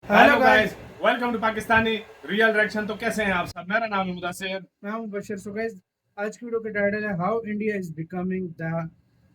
Hello guys, welcome to Pakistani real reaction. तो कैसे हैं आप सब? मेरा नाम है मुदस्सिर। मैं हूं बशीर। सो गाइस, आज की वीडियो का टाइटल है how India is becoming the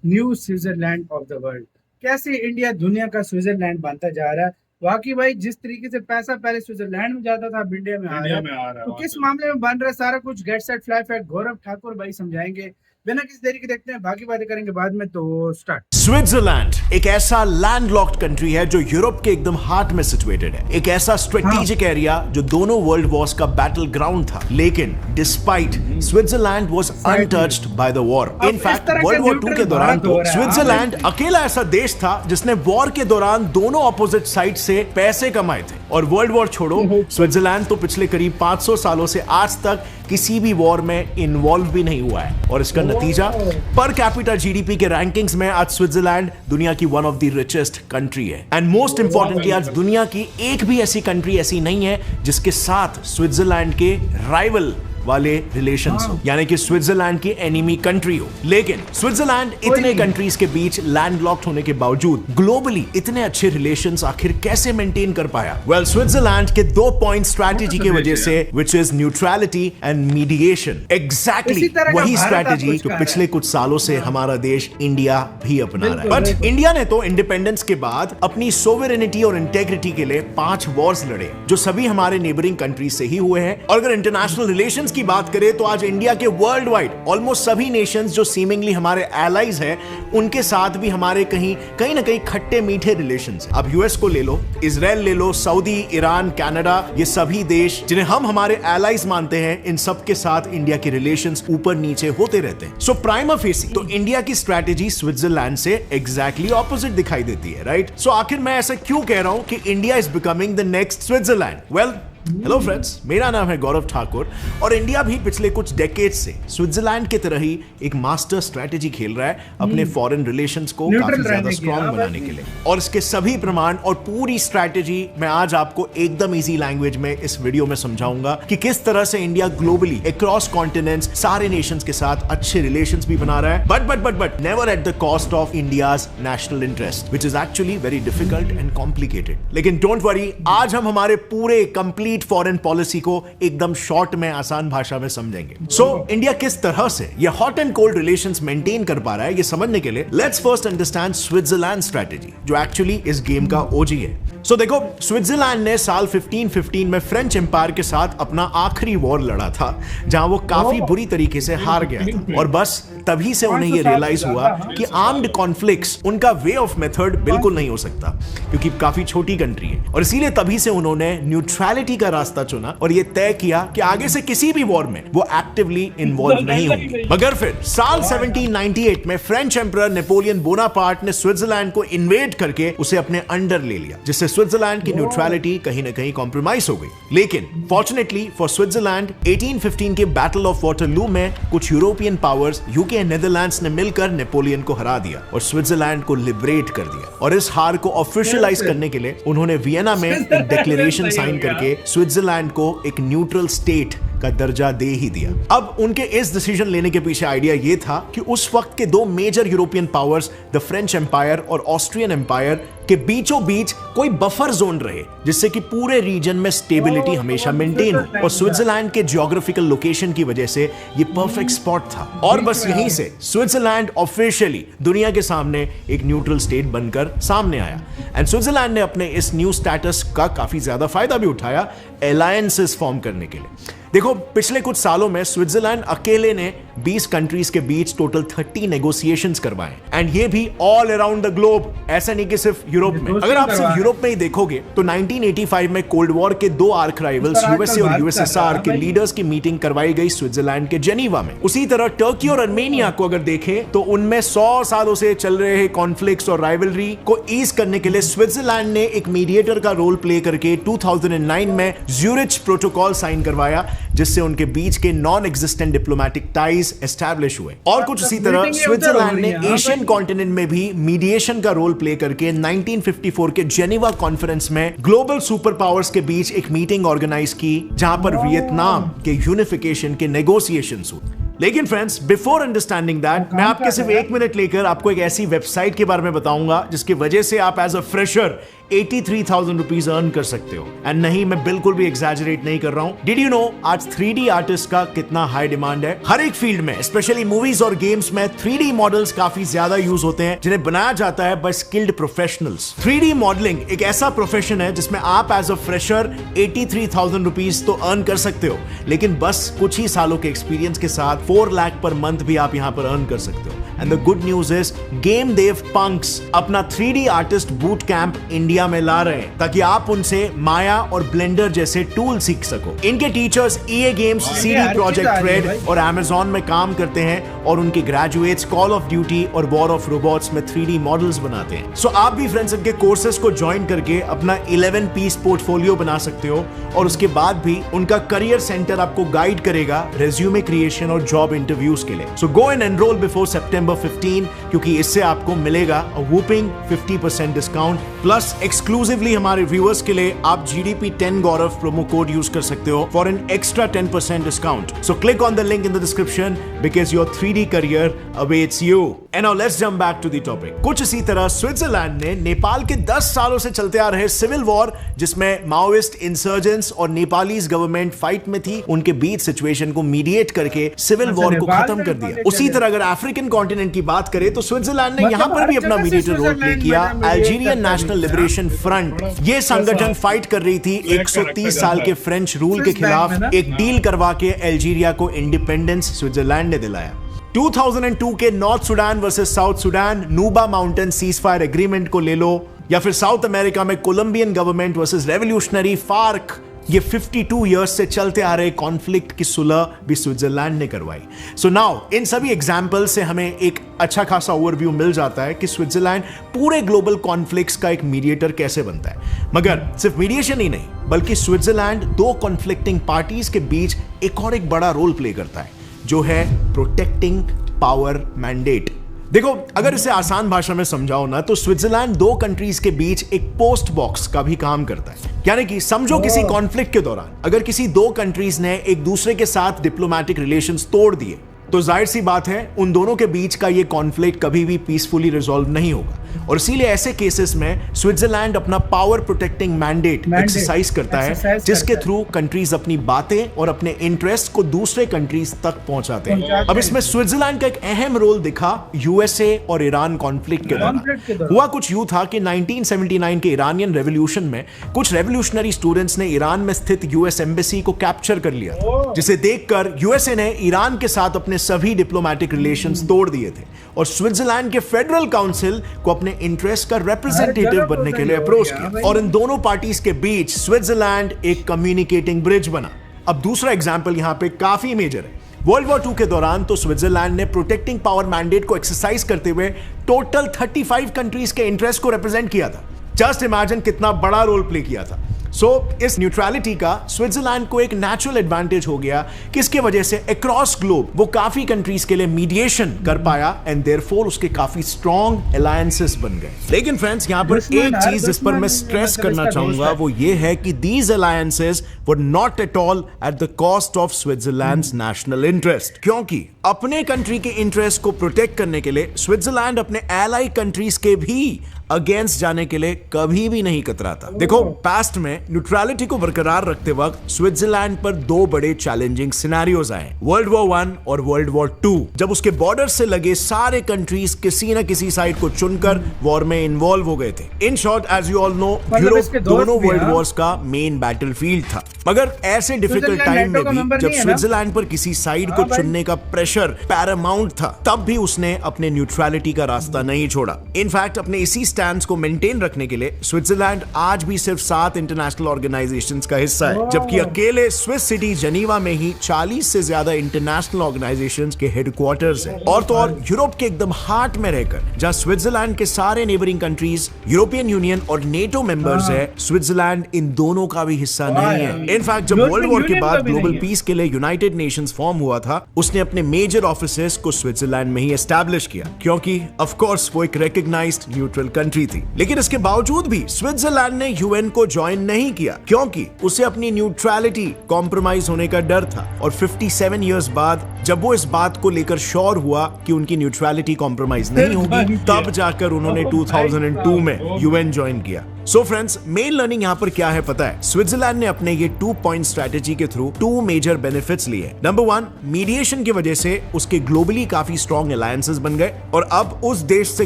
new Switzerland of the world. कैसे इंडिया दुनिया का स्विट्जरलैंड बनता जा रहा है। वाकई भाई, जिस तरीके से पैसा पहले स्विट्जरलैंड में जाता था, अब इंडिया में आ रहा है। तो किस मामले में बन रहा है सारा कुछ, गेट सेट फ्लाई फैक्ट गौरव ठाकुर भाई समझाएंगे। बिना किसी देरी के देखते हैं, बाकी बातें करेंगे बाद में। तो स्टार्ट। स्विट्जरलैंड एक ऐसा लैंडलॉक्ड कंट्री है जो यूरोप के एकदम हार्ट में सिचुएटेड है। एक ऐसा स्ट्रेटेजिक एरिया जो दोनों वर्ल्ड वॉर्स का बैटल ग्राउंड था। लेकिन despite Switzerland was untouched by the war. In fact world war 2 के दौरान तो स्विट्जरलैंड अकेला ऐसा देश था जिसने वॉर के दौरान दोनों ऑपोजिट साइड से पैसे कमाए थे। और वर्ल्ड वॉर छोड़ो, स्विट्जरलैंड तो पिछले करीब 500 सालों से आज तक किसी भी वॉर में इन्वॉल्व भी नहीं हुआ है। और इसका नतीजा पर कैपिटा जीडीपी के रैंकिंग्स में आज स्विट्जरलैंड दुनिया की one of the richest country है। एंड मोस्ट इंपॉर्टेंटली आज दुनिया की एक भी ऐसी कंट्री ऐसी नहीं है जिसके साथ स्विट्जरलैंड के राइवल वाले रिलेशंस हो, यानी कि स्विट्जरलैंड की एनिमी कंट्री हो। लेकिन स्विट्जरलैंड इतने कंट्रीज के बीच लैंडलॉक्ड होने के बावजूद ग्लोबली इतने अच्छे रिलेशंस आखिर कैसे मेंटेन कर पाया? वेल, स्विट्जरलैंड के 2 पॉइंट स्ट्रैटेजी की वजह से, which is neutrality and mediation. Exactly वही स्ट्रैटेजी जो पिछले कुछ सालों से हमारा देश इंडिया भी अपना रहा है। बट इंडिया ने तो इंडिपेंडेंस के बाद अपनी सोवरेनिटी और इंटेग्रिटी के लिए 5 वॉर्स लड़े, जो सभी हमारे नेबरिंग कंट्री से ही हुए हैं। और अगर इंटरनेशनल रिलेशंस की बात करें तो आज इंडिया के वर्ल्ड वाइड ऑलमोस्ट सभी नेशंस जो सीमिंगली हमारे एलाइज हैं, उनके साथ भी हमारे कहीं ना कहीं खट्टे मीठे रिलेशंस हैं। अब यूएस को ले लो, इजराइल ले लो, सऊदी, ईरान, कनाडा, ये सभी देश जिन्हें हम हमारे एलाइज मानते हैं, इन सब के साथ इंडिया के रिलेशंस ऊपर नीचे होते रहते हैं। सो प्राइमा फेसी तो इंडिया की स्ट्रैटेजी स्विट्जरलैंड से एग्जैक्टली ऑपोजिट दिखाई देती है, राइट? सो आखिर मैं ऐसा क्यों कह रहा हूं कि India is becoming the next Switzerland? Well, hello friends, मेरा नाम है गौरव ठाकुर और इंडिया भी पिछले कुछ डेकेड से स्विट्जरलैंड की तरह ही एक मास्टर स्ट्रैटेजी खेल रहा है अपने फॉरेन रिलेशंस को काफी ज्यादा स्ट्रॉन्ग बनाने के लिए। और इसके सभी प्रमाण और पूरी स्ट्रैटेजी मैं आज आपको एकदम इजी लैंग्वेज में इस वीडियो में समझाऊंगा कि किस तरह से इंडिया ग्लोबली अक्रॉस कॉन्टिनेंट्स सारे नेशंस के साथ अच्छे रिलेशंस भी बना रहा है, but never eight the cost of India's national interest, which is actually very difficult and complicated. लेकिन डोंट वरी, आज हम हमारे पूरे कंप्लीट फॉरेन पॉलिसी को एकदम शॉर्ट में आसान भाषा में समझेंगे। सो इंडिया किस तरह से ये hot and cold relations maintain कर पा रहा है, ये समझने के लिए let's first understand Switzerland strategy, जो एक्चुअली इस गेम का ओजी है। सो देखो, स्विट्जरलैंड ने साल 1515 में फ्रेंच एम्पायर के साथ अपना आखिरी वॉर लड़ा था, जहां वो काफी बुरी तरीके से हार गया था। और बस तभी से उन्हें ये रियलाइज हुआ कि आर्म्ड कॉन्फ्लिक्ट्स उनका वे ऑफ मेथड बिल्कुल नहीं हो सकता, क्योंकि काफी छोटी कंट्री है। और इसीलिए तभी से उन्होंने न्यूट्रलिटी का रास्ता चुना और ये तय किया कि आगे से किसी भी वॉर में वो एक्टिवली इन्वॉल्व नहीं होंगे। मगर फिर साल 1798 में फ्रेंच एम्परर नेपोलियन बोनापार्ट ने स्विट्जरलैंड को इन्वेड करके उसे अपने अंडर ले लिया, जिससे स्विट्जरलैंड की न्यूट्रलिटी कहीं ना कहीं कॉम्प्रोमाइज हो गई। लेकिन फॉर्चुनेटली फॉर स्विट्जरलैंड 1815 के बैटल ऑफ वाटरलू में कुछ European powers UK and Netherlands ने मिलकर नेपोलियन को हरा दिया और स्विट्जरलैंड को लिबरेट कर दिया। और इस हार को ऑफिशियलाइज करने के लिए उन्होंने वियना में एक डिक्लेरेशन साइन करके स्विट्जरलैंड को एक न्यूट्रल स्टेट का दर्जा दे ही दिया। अब उनके इस डिसीजन लेने के पीछे आइडिया यह था कि उस वक्त के 2 major European powers, the French empire और ऑस्ट्रियन एम्पायर, के बीचों बीच कोई बफर जोन रहे, जिससे कि पूरे रीजन में स्टेबिलिटी हमेशा मेंटेन हो। और स्विट्जरलैंड के जियोग्राफिकल लोकेशन की वजह से ये परफेक्ट स्पॉट था। और बस यहीं से स्विट्जरलैंड ऑफिशियली दुनिया के सामने एक न्यूट्रल स्टेट बनकर सामने आया। एंड स्विट्जरलैंड ने अपने इस न्यू स्टेटस का काफी ज्यादा फायदा भी उठाया अलायंसेस फॉर्म करने के लिए। देखो, पिछले कुछ सालों में स्विट्जरलैंड अकेले ने 20 कंट्रीज के बीच टोटल 30 नेगोशिएशंस करवाए, एंड ये भी ऑल अराउंड द ग्लोब, ऐसा नहीं कि सिर्फ यूरोप में। अगर आप सिर्फ यूरोप में ही देखोगे तो 1985 में कोल्ड वॉर के 2 आर्क राइवल्स यूएसए और यूएसएसआर के लीडर्स की मीटिंग करवाई गई स्विट्जरलैंड के जेनीवा में। उसी तरह टर्की और अर्मेनिया को अगर देखें तो उनमें 100 सालों से चल रहे कॉन्फ्लिक्ट्स और राइवलरी को ईज करने के लिए स्विट्जरलैंड ने एक मीडिएटर का रोल प्ले करके 2009 में ज्यूरिच प्रोटोकॉल साइन करवाया, जिससे उनके बीच के non existent diplomatic ties establish हुए। और कुछ उसी तरह स्विट्जरलैंड ने एशियन कॉन्टिनेंट में भी मीडिएशन का रोल प्ले करके 1954 के जेनीवा कॉन्फ्रेंस में ग्लोबल सुपर पावर्स के बीच एक मीटिंग ऑर्गेनाइज की, जहां पर वियतनाम के यूनिफिकेशन के नेगोशिएशंस हुए। लेकिन फ्रेंड्स, बिफोर अंडरस्टैंडिंग दैट, मैं आपके सिर्फ 1 मिनट लेकर आपको एक ऐसी वेबसाइट के बारे में बताऊंगा जिसकी वजह से आप as a fresher 83,000 rupees earn कर सकते हो। एंड नहीं, मैं बिल्कुल भी एग्जैजरेट नहीं कर रहा हूं। डिड यू नो आज 3D आर्टिस्ट का कितना हाई डिमांड है? हर एक फील्ड में, स्पेशली मूवीज और गेम्स में 3D मॉडल्स काफी ज्यादा यूज होते हैं, जिन्हें बनाया जाता है bye skilled professionals. 3D modelling एक ऐसा प्रोफेशन है जिसमें आप एज अ फ्रेशर 83,000 रुपीज तो अर्न कर सकते हो, लेकिन बस कुछ ही सालों के एक्सपीरियंस के साथ 4 लाख पर मंथ भी आप यहां पर अर्न कर सकते हो। And the good news is game dev punks अपना 3D artist boot camp India में ला रहे हैं, ताकि आप उनसे माया और ब्लेंडर जैसे टूल सीख सको। इनके teachers EA games, CD project red और Amazon में काम करते हैं, और उनके ग्रेजुएट्स कॉल ऑफ ड्यूटी और वॉर ऑफ रोबोट्स में 3D मॉडल्स बनाते हैं। सो आप भी फ्रेंड्स इनके कोर्सेज को ज्वाइन करके अपना 11 पीस पोर्टफोलियो बना सकते हो, और उसके बाद भी उनका करियर सेंटर आपको गाइड करेगा रेज्यूमे क्रिएशन और जॉब इंटरव्यूज के लिए। So go and enrol before September 15, क्योंकि इससे आपको मिलेगा a whopping 50% discount, plus exclusively हमारे व्यूअर्स के लिए आप GDP 10 Gaurav promo code use कर सकते हो for an extra 10% discount. So click on the link in the description because your 3D career awaits you. And now let's jump back to the topic. कुछ इसी तरह Switzerland ने नेपाल के 10 सालों से चलते आ रहे सिविल वॉर, जिसमें माओइस्ट, इंसर्जेंट्स और नेपालीज गवर्नमेंट फाइट में थी, उनके बीच सिचुएशन को मीडिएट करके सिविल वॉर को खत्म कर दिया। उसी तरह अगर अफ्रीकन कॉन्टिनेंट की बात करें तो स्विट्जरलैंड ने यहां पर भी अपना मीडिएटर रोल प्ले किया। अल्जीरियन नेशनल लिबरेशन फ्रंट, ये संगठन फाइट कर रही थी 130 साल के फ्रेंच रूल के खिलाफ। एक डील करवा के अल्जीरिया को इंडिपेंडेंस स्विट्जरलैंड ने दिलाया। 2002 के north Sudan versus south Sudan Nuba mountain ceasefire agreement को ले लो, या फिर साउथ अमेरिका में कोलंबियन गवर्नमेंट वर्सेस रेवोल्यूशनरी फार्क, ये 52 इयर्स से चलते आ रहे कॉन्फ्लिक्ट की सुलह भी स्विट्जरलैंड ने करवाई। सो नाउ इन सभी एग्जाम्पल से हमें एक अच्छा खासा ओवरव्यू मिल जाता है कि स्विट्जरलैंड पूरे ग्लोबल कॉन्फ्लिक्ट्स का एक मीडिएटर कैसे बनता है। मगर सिर्फ मीडिएशन ही नहीं, बल्कि स्विट्जरलैंड 2 कॉन्फ्लिक्टिंग पार्टीज के बीच एक और एक बड़ा रोल प्ले करता है, जो है प्रोटेक्टिंग पावर मैंडेट। देखो, अगर इसे आसान भाषा में समझाओ ना, तो स्विट्जरलैंड 2 कंट्रीज के बीच एक पोस्ट बॉक्स का भी काम करता है। यानी कि समझो किसी कॉन्फ्लिक्ट के दौरान अगर किसी 2 कंट्रीज ने एक दूसरे के साथ डिप्लोमेटिक रिलेशंस तोड़ दिए, तो जाहिर सी बात है उन दोनों के बीच का ये कॉन्फ्लिक्ट कभी भी पीसफुली रिजॉल्व नहीं होगा। और इसीलिए ऐसे केसेस में स्विट्जरलैंड अपना पावर प्रोटेक्टिंग मैंडेट एक्सरसाइज करता है, जिसके थ्रू कंट्रीज अपनी बातें और अपने इंटरेस्ट को दूसरे कंट्रीज तक पहुंचाते हैं। अब इसमें स्विट्जरलैंड का एक अहम रोल दिखा USA और ईरान कॉन्फ्लिक्ट के दौरान। हुआ कुछ यूं था कि 1979 के ईरानियन रेवोल्यूशन में कुछ रेवोल्यूशनरी स्टूडेंट्स ने ईरान में स्थित US एम्बेसी को कैप्चर कर लिया, जिसे देखकर USA ने ईरान के साथ अपने सभी डिप्लोमेटिक रिलेशंस तोड़ दिए थे, और स्विट्जरलैंड के फेडरल काउंसिल को अपने इंटरेस्ट का रिप्रेजेंटेटिव बनने के लिए अप्रोच किया, और इन दोनों पार्टीज के बीच स्विट्जरलैंड एक कम्युनिकेटिंग ब्रिज बना। अब दूसरा एग्जांपल यहां पे काफी मेजर है। वर्ल्ड वॉर 2 के दौरान तो स्विट्जरलैंड ने प्रोटेक्टिंग पावर मैंडेट को एक्सरसाइज करते हुए टोटल 35 कंट्रीज के इंटरेस्ट को रिप्रेजेंट किया था। जस्ट इमेजिन कितना बड़ा रोल प्ले किया था। सो इस न्यूट्रलिटी का स्विट्जरलैंड को एक नेचुरल एडवांटेज हो गया, किसके वजह से अक्रॉस ग्लोब वो काफी कंट्रीज के लिए मीडिएशन कर पाया, एंड देयरफॉर उसके काफी स्ट्रॉन्ग अलायंसेस बन गए। लेकिन फ्रेंड्स, यहां पर एक चीज जिस पर मैं स्ट्रेस करना चाहूंगा वो ये है कि these alliances were not at all at the cost of Switzerland's national interest, क्योंकि अपने कंट्री के इंटरेस्ट को प्रोटेक्ट करने के लिए स्विट्जरलैंड अपने एलाई कंट्रीज के भी अगेंस्ट जाने के लिए कभी भी नहीं कतराता। देखो, पास्ट में न्यूट्रलिटी को बरकरार रखते वक्त स्विट्जरलैंड पर 2 बड़े चैलेंजिंग सिनेरियोज आए, वर्ल्ड वॉर 1 और वर्ल्ड वॉर 2, जब उसके बॉर्डर से लगे सारे कंट्रीज किसी न किसी साइड को चुनकर वॉर में इन्वॉल्व हो गए थे। In short, as you all know, Europe दोनों वर्ल्ड वॉर्स का मेन बैटलफील्ड था। मगर ऐसे डिफिकल्ट टाइम में भी जब स्विट्जरलैंड पर किसी साइड को चुनने का प्रेशर पैरामाउंट था, तब भी उसने अपने न्यूट्रलिटी का रास्ता नहीं छोड़ा। इनफैक्ट अपने इसी स्टैंड को मेंटेन रखने के लिए स्विट्जरलैंड आज भी सिर्फ 7 इंटरनेशनल ऑर्गेनाइजेशंस का हिस्सा है, जबकि अकेले स्विस सिटी जेनीवा में ही 40 से ज्यादा इंटरनेशनल ऑर्गेनाइजेशंस के हेडक्वार्टर्स हैं। और तो और यूरोप के एकदम हार्ट में रहकर, जहां स्विट्जरलैंड के सारे नेबरिंग कंट्रीज यूरोपियन यूनियन और नेटो मेंबर्स है, स्विट्जरलैंड इन दोनों का भी हिस्सा नहीं है। इनफैक्ट जब वर्ल्ड वॉर के बाद ग्लोबल पीस के लिए यूनाइटेड नेशंस फॉर्म हुआ था, उसने अपने मेजर ऑफिसेस को स्विट्जरलैंड में ही एस्टैब्लिश किया, क्योंकि ऑफ कोर्स वो एक रिकॉग्नाइज्ड न्यूट्रल कंट्री थी। लेकिन इसके बावजूद भी स्विट्जरलैंड ने यूएन को ज्वाइन नहीं किया, क्योंकि उसे अपनी न्यूट्रलिटी कॉम्प्रोमाइज होने का डर था। और 57 इयर्स बाद जब वो इस बात को लेकर श्योर हुआ कि उनकी न्यूट्रलिटी कॉम्प्रोमाइज नहीं होगी, तब जाकर उन्होंने 2002 में यूएन ज्वाइन किया। सो फ्रेंड्स, मेन लर्निंग यहाँ पर क्या है पता है? स्विट्जरलैंड ने अपने ये 2 पॉइंट स्ट्रेटेजी के थ्रू 2 मेजर बेनिफिट्स लिए। नंबर 1, मीडिएशन की वजह से उसके ग्लोबली काफी स्ट्रॉन्ग अलायंसेस बन गए और अब उस देश से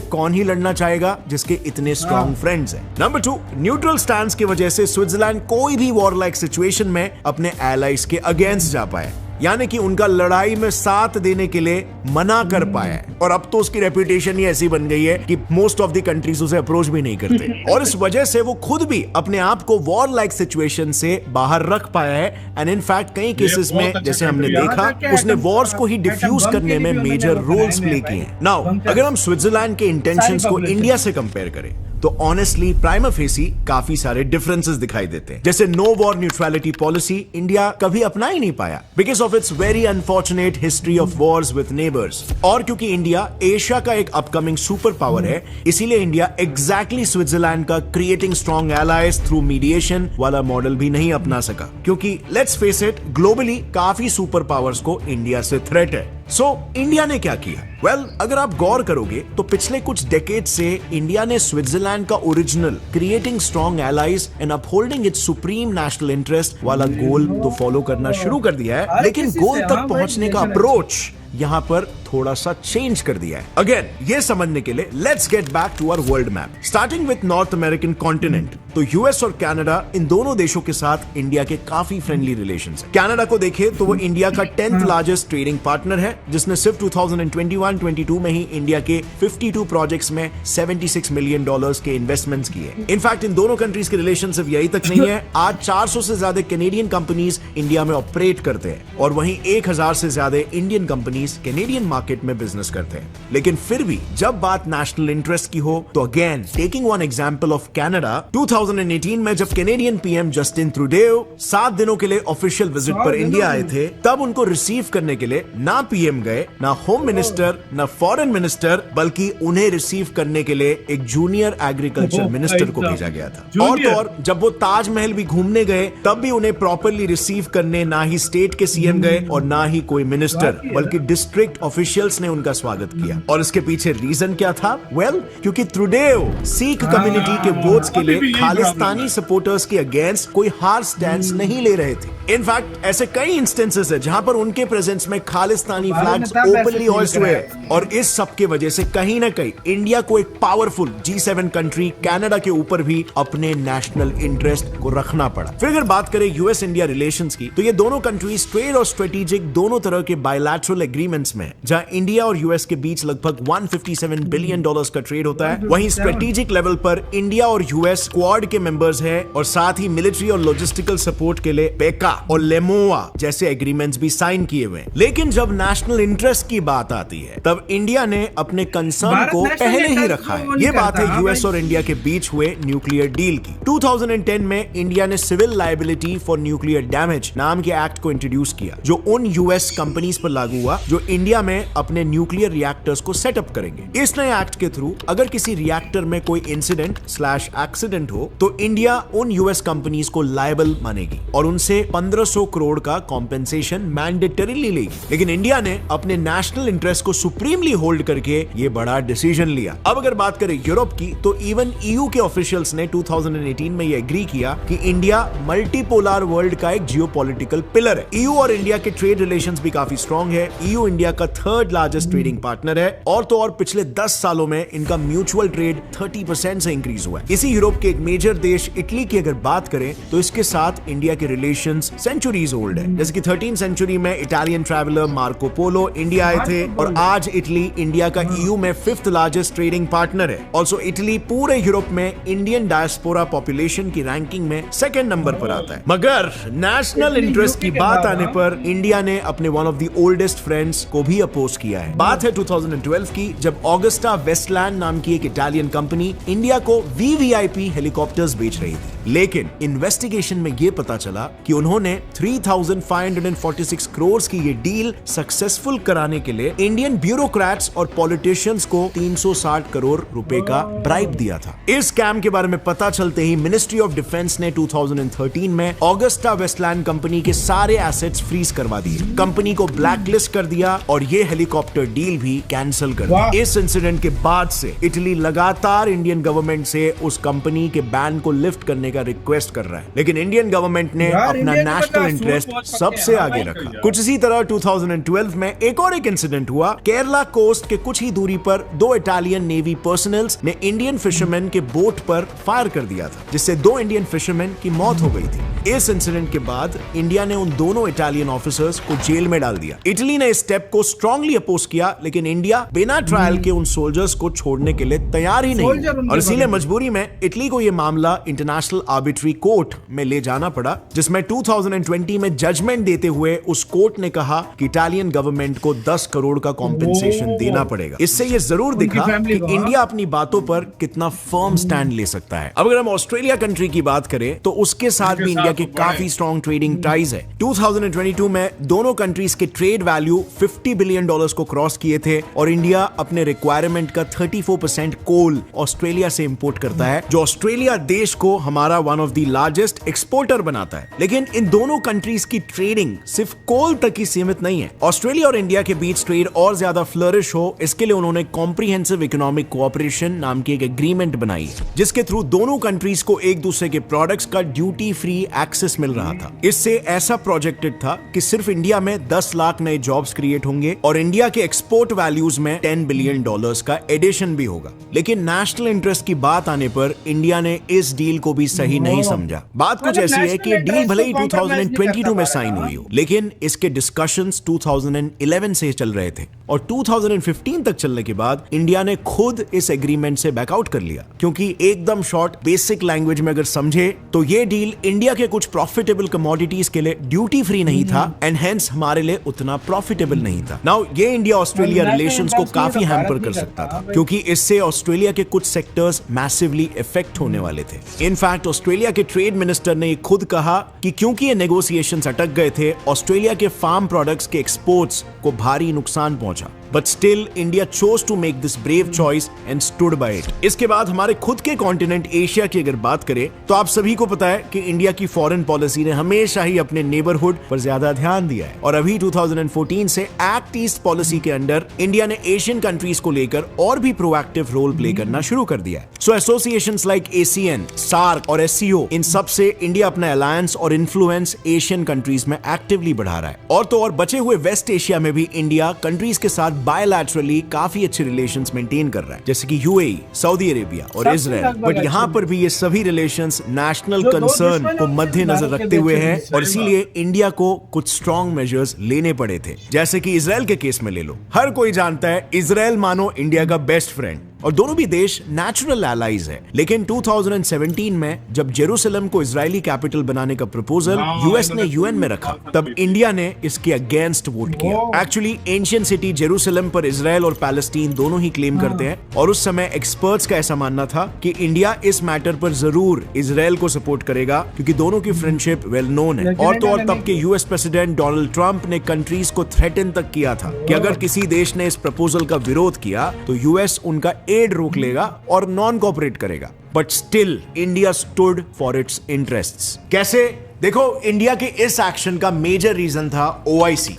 कौन ही लड़ना चाहेगा जिसके इतने स्ट्रॉन्ग फ्रेंड्स हैं। नंबर 2, न्यूट्रल स्टैंड की वजह से स्विट्जरलैंड कोई भी वॉर लाइक सिचुएशन में अपने एलाइज के अगेंस्ट जा पाए, यानी कि उनका लड़ाई में साथ देने के लिए मना कर पाया है। और अब तो उसकी रेपुटेशन ही ऐसी बन गई है कि मोस्ट ऑफ द कंट्रीज उसे अप्रोच भी नहीं करते और इस वजह से वो खुद भी अपने आप को वॉर लाइक सिचुएशन से बाहर रख पाया है। एंड इनफैक्ट कई केसेस में जैसे हमने देखा, उसने वॉर्स को ही डिफ्यूज करने में मेजर रोल्स प्ले किए हैं। नाउ अगर हम स्विट्जरलैंड के इंटेंशंस को इंडिया से कंपेयर करें तो ऑनेस्टली प्राइमा फेसी काफी सारे डिफरेंसेस दिखाई देते हैं। जैसे no war neutrality policy India कभी अपना ही नहीं पाया because of its very unfortunate history of wars with neighbours. और क्योंकि इंडिया एशिया का एक अपकमिंग सुपर पावर है, इसीलिए इंडिया एग्जैक्टली स्विट्जरलैंड का creating strong allies through mediation वाला मॉडल भी नहीं अपना सका, क्योंकि लेट्स फेस इट, ग्लोबली काफी सुपर पावर्स को इंडिया से थ्रेट है। सो इंडिया ने क्या किया? वेल, अगर आप गौर करोगे तो पिछले कुछ डेकेड से इंडिया ने स्विट्जरलैंड का original creating strong allies and upholding it's supreme national interest वाला गोल तो फॉलो करना शुरू कर दिया है, लेकिन गोल तक पहुंचने का अप्रोच यहां पर थोड़ा सा चेंज कर दिया है। अगेन, ये समझने के लिए let's get back to our world map, starting with North American continent. तो यूएस और कनाडा, इन दोनों देशों के साथ इंडिया के काफी फ्रेंडली रिलेशंस हैं। कनाडा को देखें तो वो इंडिया का 10th लार्जेस्ट ट्रेडिंग पार्टनर है, जिसने सिर्फ 2021-22 में ही इंडिया के 52 प्रोजेक्ट्स में $76 मिलियन के इन्वेस्टमेंट्स किए। इनफैक्ट इन दोनों कंट्रीज के रिलेशन सिर्फ यही तक नहीं है, आज 400 से ज्यादा कैनेडियन कंपनीज इंडिया में ऑपरेट करते हैं और वहीं 1000 से ज्यादा इंडियन कंपनीज कैनेडियन मार्केट में बिजनेस करते हैं। लेकिन फिर भी जब बात नेशनल इंटरेस्ट की हो तो again taking one example of Canada, 2018 में जब कैनेडियन पीएम जस्टिन ट्रूडेओ 7 दिनों के लिए ऑफिशियल विजिट पर इंडिया आए थे, तब उनको रिसीव करने के लिए ना पीएम गए, ना होम मिनिस्टर, ना फॉरेन मिनिस्टर, बल्कि उन्हें रिसीव करने के लिए एक जूनियर एग्रीकल्चर मिनिस्टर को भेजा गया था। और तो और जब वो ताजमहल भी घूमने गए तब भी उन्हें प्रॉपरली रिसीव करने ना ही स्टेट के सीएम गए और ना ही कोई मिनिस्टर, बल्कि डिस्ट्रिक्ट ऑफिशियल्स ने उनका स्वागत किया। और इसके पीछे रीजन क्या था? वेल, क्योंकि ट्रूडेओ सिख कम्युनिटी के वोट्स के लिए खालिस्तानी सपोर्टर्स के अगेंस्ट कोई हार्ड स्टैंड नहीं ले रहे थे। इनफैक्ट ऐसे कई इंस्टेंसेस है जहां पर उनके प्रेजेंस में खालिस्तानी फ्लैग्स ओपनली होस्ट हुए और इस सब के वजह से कहीं ना कहीं इंडिया को एक पावरफुल G7 कंट्री कनाडा के ऊपर भी अपने नेशनल इंटरेस्ट को रखना पड़ा। फिर अगर बात करें यूएस इंडिया रिलेशंस की, तो ये दोनों कंट्रीज ट्रेड और स्ट्रेटेजिक दोनों तरह के बायलैटरल एग्रीमेंट्स में, जहां इंडिया और यूएस के बीच लगभग $157 बिलियन का ट्रेड होता है, वहीं स्ट्रेटेजिक लेवल पर इंडिया और यूएस क्वाड के मेंबर्स हैं और साथ ही मिलिट्री और लॉजिस्टिकल सपोर्ट के लिए बेका और लेमोआ जैसे एग्रीमेंट्स भी साइन किए हुए हैं। लेकिन जब नेशनल इंटरेस्ट की बात आती है तब इंडिया ने अपने कंसर्न को पहले ही रखा है। ये बात है यूएस और इंडिया के बीच हुए न्यूक्लियर डील की। 2010 में इंडिया ने civil liability for nuclear damage नाम के एक्ट को इंट्रोड्यूस किया, जो उन यूएस कंपनीज पर लागू हुआ जो इंडिया में अपने न्यूक्लियर रिएक्टर्स को सेटअप करेंगे। इस नए एक्ट के थ्रू अगर किसी रिएक्टर में कोई इंसिडेंट/एक्सीडेंट हो तो इंडिया उन यूएस कंपनीज को लायबल मानेगी और उनसे 1500 करोड़ का कॉम्पेंसेशन मैंडेटरीली लेगी। लेकिन इंडिया ने अपने नेशनल इंटरेस्ट को सुप्रीमली होल्ड करके ये बड़ा डिसीजन लिया। अब अगर बात करें यूरोप की, तो इवन ईयू के ऑफिशियल्स ने 2018 में ये एग्री किया कि इंडिया मल्टीपोलर वर्ल्ड का एक जियोपॉलिटिकल पिलर है। ईयू और इंडिया के ट्रेड रिलेशंस भी काफी स्ट्रांग है। ईयू इंडिया का 3rd लार्जेस्ट ट्रेडिंग पार्टनर है और तो और पिछले 10 सालों में इनका म्यूचुअल ट्रेड 30% से इंक्रीज हुआ है। इसी यूरोप के एक मेजर देश इटली की अगर बात करें तो इसके साथ इंडिया के रिलेशंस सेंचुरीज ओल्ड है। जैसे कि 13th सेंचुरी में Italian traveller Marco Polo India आए थे और आज इटली इंडिया का ईयू में 5th लार्जेस्ट ट्रेडिंग पार्टनर है। ऑल्सो इटली पूरे यूरोप में इंडियन डायस्पोरा पॉपुलेशन की रैंकिंग में 2nd नंबर पर आता है। मगर नेशनल इंटरेस्ट की बात आने पर इंडिया ने अपने one of the oldest friends को भी अपोज किया है। बात है 2012 की, जब ऑगस्टा वेस्टलैंड नाम की एक इटालियन कंपनी इंडिया को VVIP हेलीकॉप्टर्स बेच रही थी। लेकिन इन्वेस्टिगेशन में यह पता चला कि उन्होंने ने 3,546 करोड़ की ये डील सक्सेसफुल कराने के लिए इंडियन ब्यूरोक्रेट्स और पॉलिटिशियंस को 360 करोड़ रुपए का ब्राइब दिया था। इस स्कैम के बारे में पता चलते ही मिनिस्ट्री ऑफ डिफेंस ने 2013 में ऑगस्टा वेस्टलैंड कंपनी के सारे एसेट्स फ्रीज करवा दिए, कंपनी को ब्लैकलिस्ट कर दिया और ये हेलीकॉप्टर डील भी कैंसिल कर दी। इस इंसिडेंट के बाद से इटली लगातार इंडियन गवर्नमेंट से उस कंपनी के बैन को लिफ्ट करने का रिक्वेस्ट कर रहा है, लेकिन इंडियन गवर्नमेंट ने अपना नेशनल इंटरेस्ट सबसे आगे रखा। कुछ इसी तरह 2012 में एक और इंसिडेंट हुआ। केरला कोस्ट के कुछ ही दूरी पर दो इटालियन नेवी पर्सनल्स ने इंडियन फिशरमैन के बोट पर फायर कर दिया था, जिससे दो इंडियन फिशरमैन की मौत हो गई थी। इस इंसिडेंट के बाद इंडिया ने उन दोनों इटालियन ऑफिसर्स को जेल में डाल दिया। इटली ने इस स्टेप को स्ट्रांगली अपोज किया, लेकिन इंडिया बिना ट्रायल के उन सोल्जर्स को छोड़ने के लिए तैयार ही नहीं, और इसीलिए मजबूरी में इटली को यह मामला इंटरनेशनल आर्बिट्री कोर्ट में ले जाना पड़ा, जिसमें 2020 में जजमेंट देते हुए उस कोर्ट ने कहा कि इटालियन गवर्नमेंट को 10 करोड़ का कॉम्पेंसेशन देना पड़ेगा। इससे यह जरूर दिखा कि इंडिया अपनी बातों पर कितना फर्म स्टैंड ले सकता है। अब अगर हम ऑस्ट्रेलिया कंट्री की बात करें तो उसके साथ भी इंडिया के काफी स्ट्रॉन्ग ट्रेडिंग टाइज है। 2022 में दोनों कंट्रीज के ट्रेड वैल्यू $50 बिलियन को क्रॉस किए थे, और इंडिया अपने रिक्वायरमेंट का 34% कोल ऑस्ट्रेलिया से इंपोर्ट करता है, जो ऑस्ट्रेलिया देश को हमारा one of the largest exporter बनाता है। लेकिन इन दोनों कंट्रीज की ट्रेडिंग सिर्फ कोल तक ही सीमित नहीं है। ऑस्ट्रेलिया और इंडिया के बीच ट्रेड और ज्यादा फ्लरिश हो, इसके लिए उन्होंने कॉम्प्रिहेंसिव इकोनॉमिक कोऑपरेशन नाम की एक एग्रीमेंट बनाई है, जिसके थ्रू दोनों कंट्रीज को एक दूसरे के प्रोडक्ट्स का ड्यूटी फ्री एक्सेस मिल रहा था। इससे ऐसा प्रोजेक्टेड था कि सिर्फ इंडिया में 10 लाख नए जॉब्स क्रिएट होंगे और इंडिया के एक्सपोर्ट वैल्यूज में $10 बिलियन का एडिशन भी होगा। लेकिन नेशनल इंटरेस्ट की बात आने पर इंडिया ने इस डील को भी सही नहीं समझा। बात कुछ ऐसी है कि डील भले ही 2022 में साइन हुई हो, लेकिन इसके डिस्कशंस 2011 से चल रहे थे, और 2015 तक चलने के बाद इंडिया ने खुद इस एग्रीमेंट से बैकआउट कर लिया, क्योंकि एकदम शॉर्ट बेसिक लैंग्वेज में अगर समझे तो ये डील इंडिया के कुछ प्रॉफिटेबल कमोडिटीज के लिए ड्यूटी फ्री नहीं था, एंड हेंस हमारे लिए उतना प्रॉफिटेबल नहीं था। नाउ ये इंडिया ऑस्ट्रेलिया रिलेशंस को काफी हैम्पर कर सकता था, क्योंकि इससे ऑस्ट्रेलिया के कुछ सेक्टर्स मैसिवली इफेक्ट होने वाले थे। इनफैक्ट ऑस्ट्रेलिया के ट्रेड मिनिस्टर ने खुद कहा कि क्योंकि ये नेगोशिएशंस अटक गए थे, ऑस्ट्रेलिया के फार्म प्रोडक्ट्स के एक्सपोर्ट्स को भारी नुकसान पहुंचा। But still, India chose to make this brave choice and stood by it. इसके बाद हमारे खुद के कॉन्टिनेंट एशिया की अगर बात करें तो आप सभी को पता है कि इंडिया की फॉरेन पॉलिसी ने हमेशा ही अपने नेबरहुड पर ज्यादा ध्यान दिया है, और अभी 2014 से एक्ट ईस्ट पॉलिसी के अंडर इंडिया ने एशियन कंट्रीज को लेकर और भी प्रोएक्टिव रोल प्ले करना शुरू कर दिया है। सो एसोसिएशंस लाइक ASEAN, SAARC और SCO, इन सब से इंडिया अपना अलायंस और इन्फ्लुएंस एशियन कंट्रीज में एक्टिवली बढ़ा रहा है। और तो और बचे हुए वेस्ट एशिया में भी इंडिया कंट्रीज के साथ बायलैटरली काफी अच्छे रिलेशंस मेंटेन कर रहा है, जैसे कि UAE, सऊदी अरेबिया और इजराइल। बट यहाँ पर भी ये सभी रिलेशंस नेशनल कंसर्न को मद्देनजर रखते हुए हैं, और इसीलिए इंडिया को कुछ स्ट्रॉन्ग मेजर्स लेने पड़े थे, जैसे कि इजराइल के केस में ले लो। हर कोई जानता है इजराइल मानो इंडिया का बेस्ट फ्रेंड, और दोनों भी देश नेचुरल एलाइज है। लेकिन 2017 में जब जेरूसलम को इजरायली कैपिटल बनाने का प्रपोजल यूएस ने UN में रखा, तब इंडिया ने इसके अगेंस्ट वोट किया। एक्चुअली एंशिएंट सिटी जेरूसलम पर इजराइल और पैलेस्टीन दोनों ही क्लेम करते हैं, और उस समय एक्सपर्ट्स का ऐसा मानना था कि इंडिया इस मैटर पर जरूर इजराइल को सपोर्ट करेगा, क्योंकि दोनों की फ्रेंडशिप वेल नोन है। और तो और तब के यूएस प्रेसिडेंट डोनाल्ड ट्रंप ने कंट्रीज को थ्रेटन तक किया था कि अगर किसी देश ने इस प्रपोजल का विरोध किया तो यूएस उनका एड रोक लेगा और नॉन कोऑपरेट करेगा। But still India stood for its interests. कैसे? देखो, इंडिया के इस एक्शन का मेजर रीजन था OIC।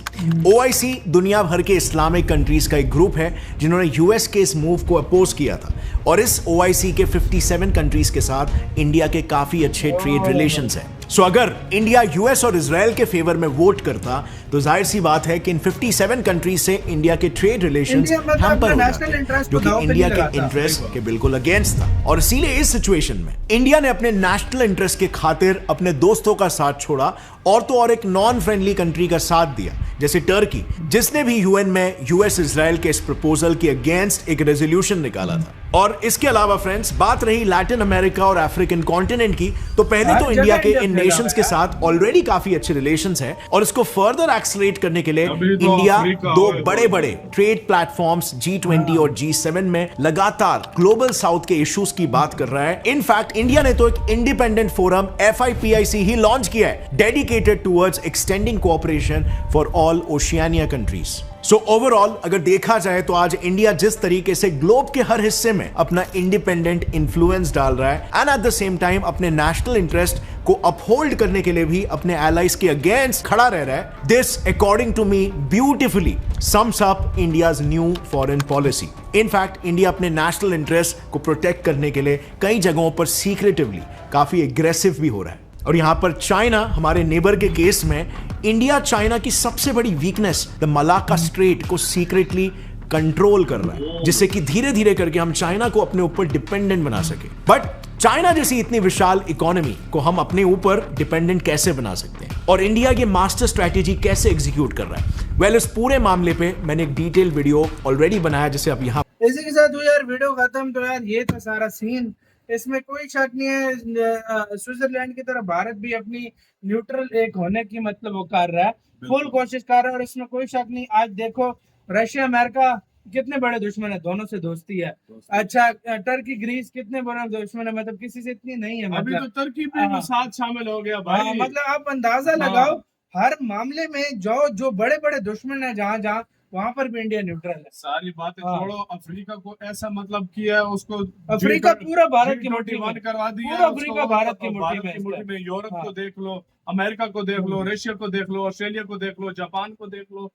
OIC दुनिया भर के इस्लामिक कंट्रीज का एक ग्रुप है जिन्होंने यूएस के इस मूव को अपोज किया था, और इस OIC के 57 कंट्रीज के साथ इंडिया के काफी अच्छे ट्रेड रिलेशंस हैं। सो अगर इंडिया यूएस और इजराइल के फेवर में वोट करता तो जाहिर सी बात है कि इन 57 कंट्रीज से इंडिया के ट्रेड रिलेशंस हैम्पर हो जाते, जो कि इंडिया के इंटरेस्ट के बिल्कुल अगेंस्ट था। और इसीलिए इस सिचुएशन में इंडिया ने अपने नेशनल इंटरेस्ट के खातिर अपने दोस्तों का साथ छोड़ा, और तो और एक नॉन फ्रेंडली कंट्री का साथ दिया, जैसे टर्की, जिसने भी UN में यूएस इजराइल के इस प्रपोजल के अगेंस्ट एक रेजोल्यूशन निकाला था। और इसके अलावा फ्रेंड्स, बात रही लैटिन अमेरिका और अफ्रीकन कॉन्टिनेंट की, तो पहले हर तो इंडिया के जगह इन इंडिया नेशंस के फैला साथ ऑलरेडी काफी अच्छे रिलेशंस हैं और इसको फर्दर एक्सलेट करने के लिए अभी तो इंडिया अफ्रीका दो और बड़े बड़े ट्रेड प्लेटफॉर्म्स G20 और G7 में लगातार ग्लोबल साउथ के इश्यूज की बात कर रहा है। इनफैक्ट इंडिया ने तो एक इंडिपेंडेंट फोरम FIPIC ही लॉन्च किया है, dedicated towards extending cooperation for all Oceania countries. So overall अगर देखा जाए तो आज इंडिया जिस तरीके से ग्लोब के हर हिस्से में अपना इंडिपेंडेंट इन्फ्लुएंस डाल रहा है and at the same time अपने नेशनल इंटरेस्ट को अपहोल्ड करने के लिए भी अपने एलाइज के अगेंस्ट खड़ा रह रहा है, this according to me beautifully sums up India's new foreign policy. In fact India अपने नेशनल इंटरेस्ट को प्रोटेक्ट करने के लिए कई जगहों पर सीक्रेटिवली काफी एग्रेसिव भी हो रहा है। और यहां पर चाइना हमारे नेबर के केस में इंडिया चाइना की सबसे बड़ी वीकनेस द मलाक्का स्ट्रेट को सीक्रेटली कंट्रोल कर रहा है, जिससे कि धीरे धीरे करके हम चाइना को अपने ऊपर डिपेंडेंट बना सके। बट चाइना जैसी इतनी विशाल इकोनॉमी को हम अपने ऊपर डिपेंडेंट कैसे बना सकते हैं और इंडिया ये मास्टर स्ट्रैटेजी कैसे एग्जीक्यूट कर रहा है? वेल, इस पूरे मामले पे मैंने एक डिटेल वीडियो ऑलरेडी बनाया, जिसे अब यहाँ इसी के साथ हुई यार वीडियो खत्म। तो यार ये था सारा सीन, इसमें कोई शक नहीं है। स्विट्जरलैंड की तरह भारत भी अपनी न्यूट्रल एक होने की मतलब वो कर रहा है, फुल कोशिश कर रहा है और इसमें कोई शक नहीं। आज देखो रशिया अमेरिका कितने बड़े दुश्मन है, दोनों से दोस्ती है। अच्छा, टर्की ग्रीस कितने बड़े दुश्मन है, मतलब किसी से इतनी नहीं है। अभी तो मतलब टर्की भी हाँ। साथ शामिल हो गया भाई। मतलब आप अंदाजा लगाओ, हर मामले में जो बड़े बड़े दुश्मन है जहाँ जहाँ, वहां पर भी इंडिया न्यूट्रल है। सारी बातें हाँ। छोड़ो, अफ्रीका को ऐसा मतलब किया है, उसको अफ्रीका पूरा भारत की मुट्ठी में, करवा दिया पूरा है, उसको अफ्रीका भारत की मुट्ठी में मुट्ठी में। यूरोप हाँ। को देख लो, अमेरिका को देख लो, रशिया को देख लो, ऑस्ट्रेलिया को देख लो, जापान को देख लो।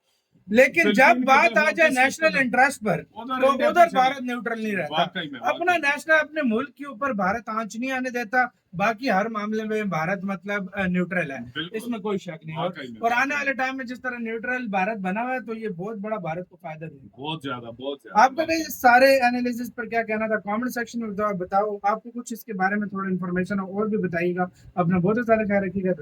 लेकिन जब फिलीपीन को बात देख लो, आ जाए किसी को नेशनल देख लो। इंटरेस्ट पर, उधर तो इंडिया उधर पीछे भारत नहीं। न्यूट्रल नहीं रहता। वाकई में, अपना वाकई में। नेशनल अपने मुल्क के ऊपर भारत आंच नहीं आने देता, बाकी हर मामले में भारत मतलब न्यूट्रल है, बिल्कुल। इसमें कोई शक नहीं। वाकई में, और आने वाकई वाले टाइम में जिस तरह न्यूट्रल भारत बना हुआ है, तो ये बहुत बड़ा भारत को फायदा देगा। बहुत ज्यादा, बहुत ज्यादा। आपका भी इस सारे एनालिसिस पर क्या कहना था, कमेंट सेक्शन में बताओ। आपको कुछ इसके बारे में थोड़ा इन्फॉर्मेशन और भी बताइएगा। अपना बहुत सारा ख्याल रखिएगा।